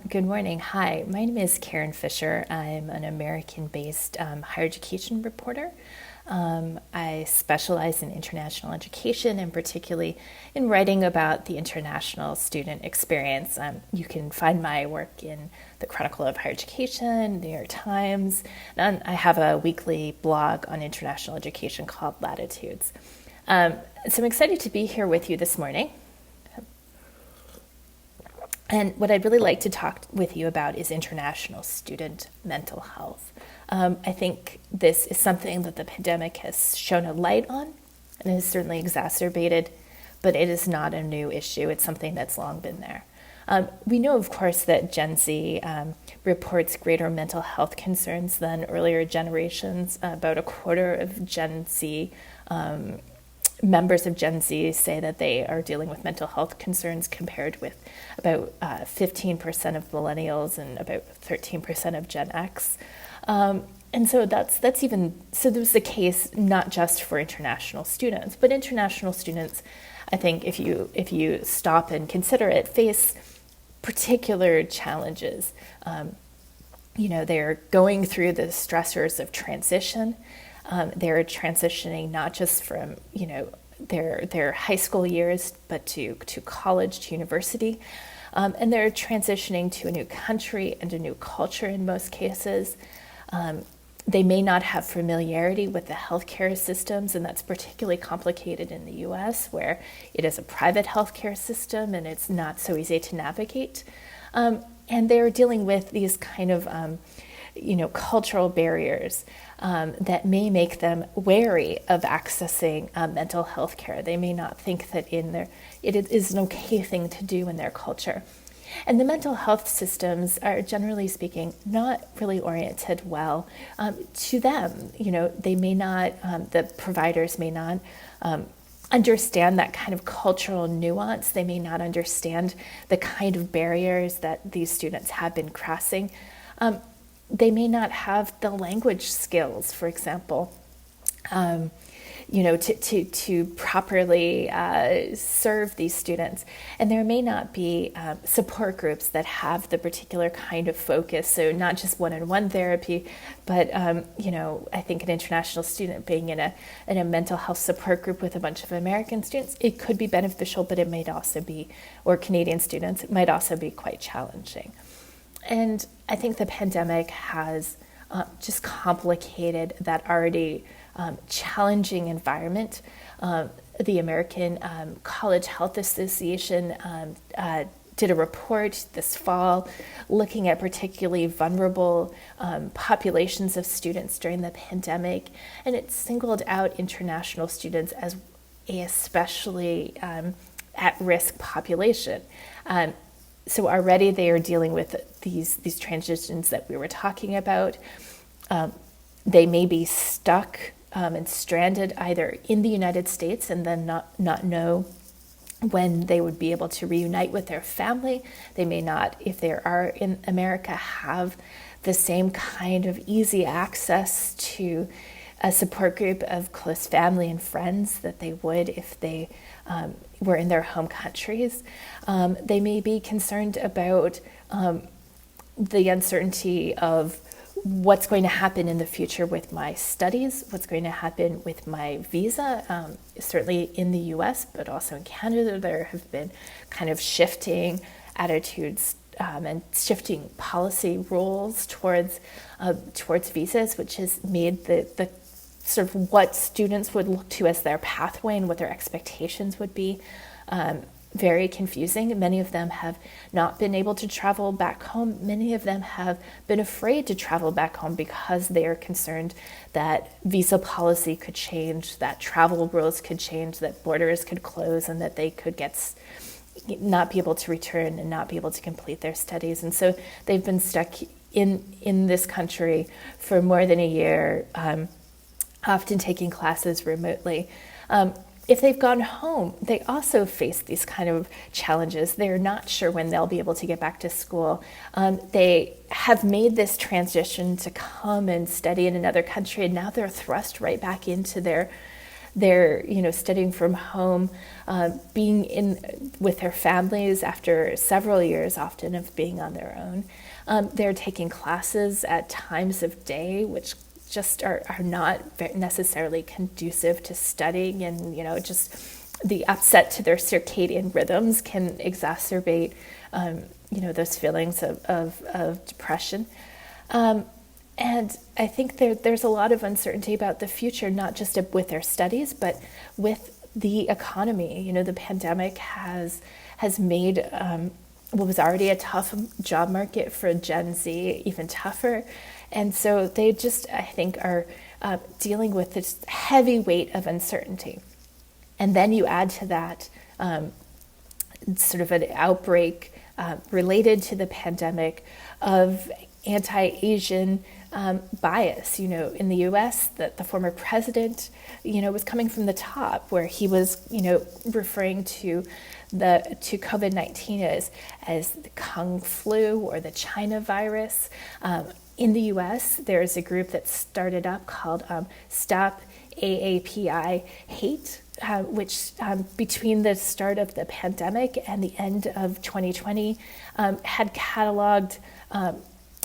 Good morning. Hi, my name is Karin Fischer. I'm an American-based higher education reporter. I specialize in international education and particularly in writing about the international student experience. You can find my work in the Chronicle of Higher Education, New York Times, and I have a weekly blog on international education called Latitudes. So I'm excited to be here with you this morning. And what I'd really like to talk with you about is international student mental health. I think this is something that the pandemic has shown a light on and has certainly exacerbated, but it is not a new issue. It's something that's long been there. We know, of course, that Gen Z reports greater mental health concerns than earlier generations. About a quarter of Gen Z members of Gen Z say that they are dealing with mental health concerns compared with about 15% of millennials and about 13% of Gen X. And so that's there's the case not just for international students, but international students, I think if you stop and consider it, face particular challenges. They're going through the stressors of transition. They're transitioning not just from their high school years, but to college, to university, and they're transitioning to a new country and a new culture in most cases. They may not have familiarity with the healthcare systems, and that's particularly complicated in the U.S., where it is a private healthcare system and it's not so easy to navigate. And they're dealing with these kind of cultural barriers that may make them wary of accessing mental health care. They may not think that it is an okay thing to do in their culture. And the mental health systems are, generally speaking, not really oriented well to them. They may not, the providers may not understand that kind of cultural nuance. They may not understand the kind of barriers that these students have been crossing. They may not have the language skills, for example, to properly serve these students. And there may not be support groups that have the particular kind of focus. So not just one-on-one therapy, but I think an international student being in a mental health support group with a bunch of American students, it could be beneficial, but it might also be, or Canadian students, it might also be quite challenging. And I think the pandemic has just complicated that already challenging environment. The American College Health Association did a report this fall looking at particularly vulnerable populations of students during the pandemic, and it singled out international students as a especially at-risk population. So already they are dealing with these transitions that we were talking about. They may be stuck and stranded either in the United States and then not know when they would be able to reunite with their family. They may not, if they are in America, have the same kind of easy access to a support group of close family and friends that they would if they were in their home countries. They may be concerned about the uncertainty of what's going to happen in the future with my studies, what's going to happen with my visa, certainly in the US, but also in Canada. There have been kind of shifting attitudes and shifting policy rules towards visas, which has made the sort of what students would look to as their pathway and what their expectations would be very confusing. Many of them have not been able to travel back home. Many of them have been afraid to travel back home because they are concerned that visa policy could change, that travel rules could change, that borders could close, and that they could not be able to return and not be able to complete their studies. And so they've been stuck in this country for more than a year, often taking classes remotely. If they've gone home, they also face these kind of challenges. They're not sure when they'll be able to get back to school. They have made this transition to come and study in another country, and now they're thrust right back into their they're, studying from home, being in with their families after several years often of being on their own. They're taking classes at times of day which just are not necessarily conducive to studying, and just the upset to their circadian rhythms can exacerbate those feelings of depression. And I think there's a lot of uncertainty about the future, not just with their studies, but with the economy. The pandemic has made what was already a tough job market for Gen Z even tougher. And so they just, I think, are dealing with this heavy weight of uncertainty. And then you add to that sort of an outbreak related to the pandemic of anti-Asian bias. In the U.S., the former president, was coming from the top, where he was, referring to COVID-19 as the Kung flu or the China virus. In the U.S., there's a group that started up called Stop AAPI Hate, which between the start of the pandemic and the end of 2020 had cataloged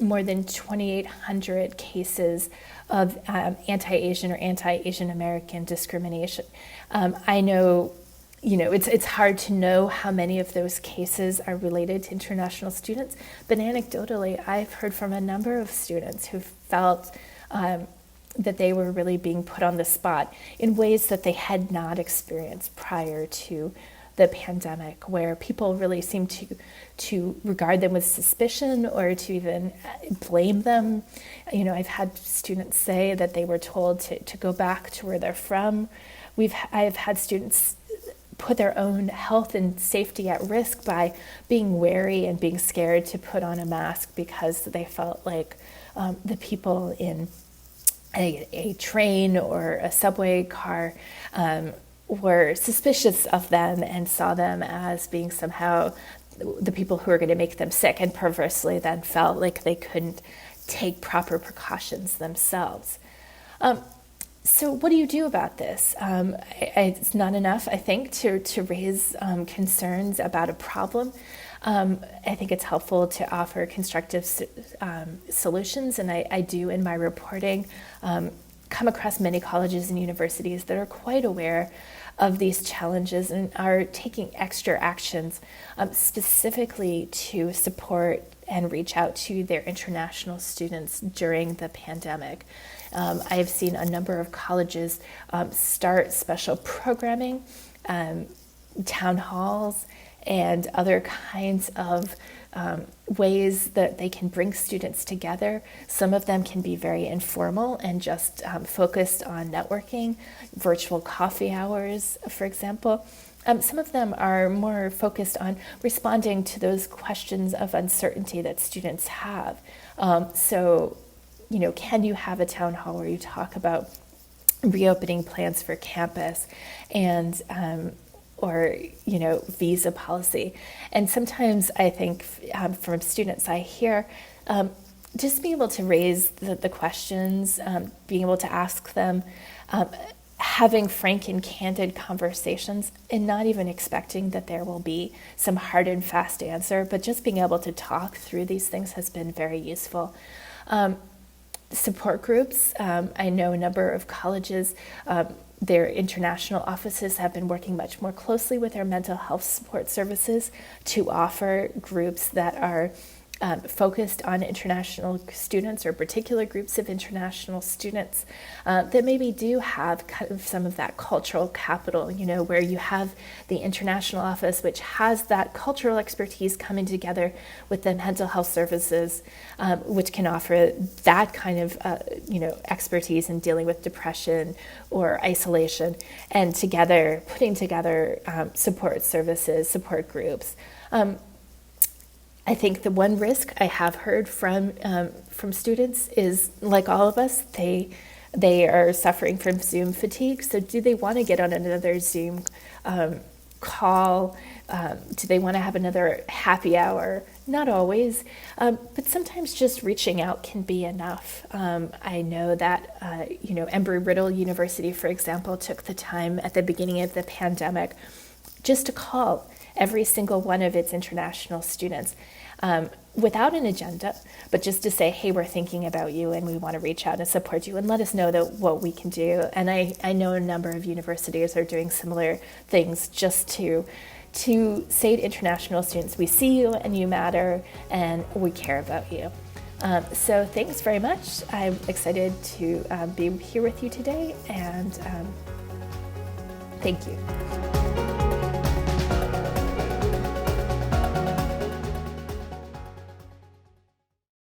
more than 2,800 cases of anti-Asian or anti-Asian American discrimination. I know, it's hard to know how many of those cases are related to international students, but anecdotally, I've heard from a number of students who felt that they were really being put on the spot in ways that they had not experienced prior to the pandemic, where people really seem to regard them with suspicion or to even blame them. I've had students say that they were told to go back to where they're from. I've had students put their own health and safety at risk by being wary and being scared to put on a mask because they felt like the people in a train or a subway car were suspicious of them and saw them as being somehow the people who are going to make them sick, and perversely then felt like they couldn't take proper precautions themselves. So what do you do about this? It's not enough, I think, to raise concerns about a problem. I think it's helpful to offer constructive solutions, and I do in my reporting come across many colleges and universities that are quite aware of these challenges and are taking extra actions specifically to support and reach out to their international students during the pandemic. I have seen a number of colleges start special programming, town halls, and other kinds of ways that they can bring students together. Some of them can be very informal and just focused on networking, virtual coffee hours, for example. Some of them are more focused on responding to those questions of uncertainty that students have. So, can you have a town hall where you talk about reopening plans for campus and or visa policy? And sometimes I think from students I hear just being able to raise the questions, being able to ask them, having frank and candid conversations, and not even expecting that there will be some hard and fast answer, but just being able to talk through these things has been very useful. Support groups, I know a number of colleges, their international offices have been working much more closely with their mental health support services to offer groups that are focused on international students or particular groups of international students that maybe do have kind of some of that cultural capital, where you have the international office, which has that cultural expertise coming together with the mental health services, which can offer that kind of, expertise in dealing with depression or isolation, and together, putting together support services, support groups. I think the one risk I have heard from students is, like all of us, they are suffering from Zoom fatigue. So do they want to get on another Zoom call Do they want to have another happy hour? Not always, but sometimes just reaching out can be enough. I know that, Embry-Riddle University, for example, took the time at the beginning of the pandemic just to call every single one of its international students without an agenda, but just to say, hey, we're thinking about you and we want to reach out and support you and let us know what we can do. And I know a number of universities are doing similar things just to say to international students, we see you and you matter and we care about you. So thanks very much. I'm excited to be here with you today, and thank you.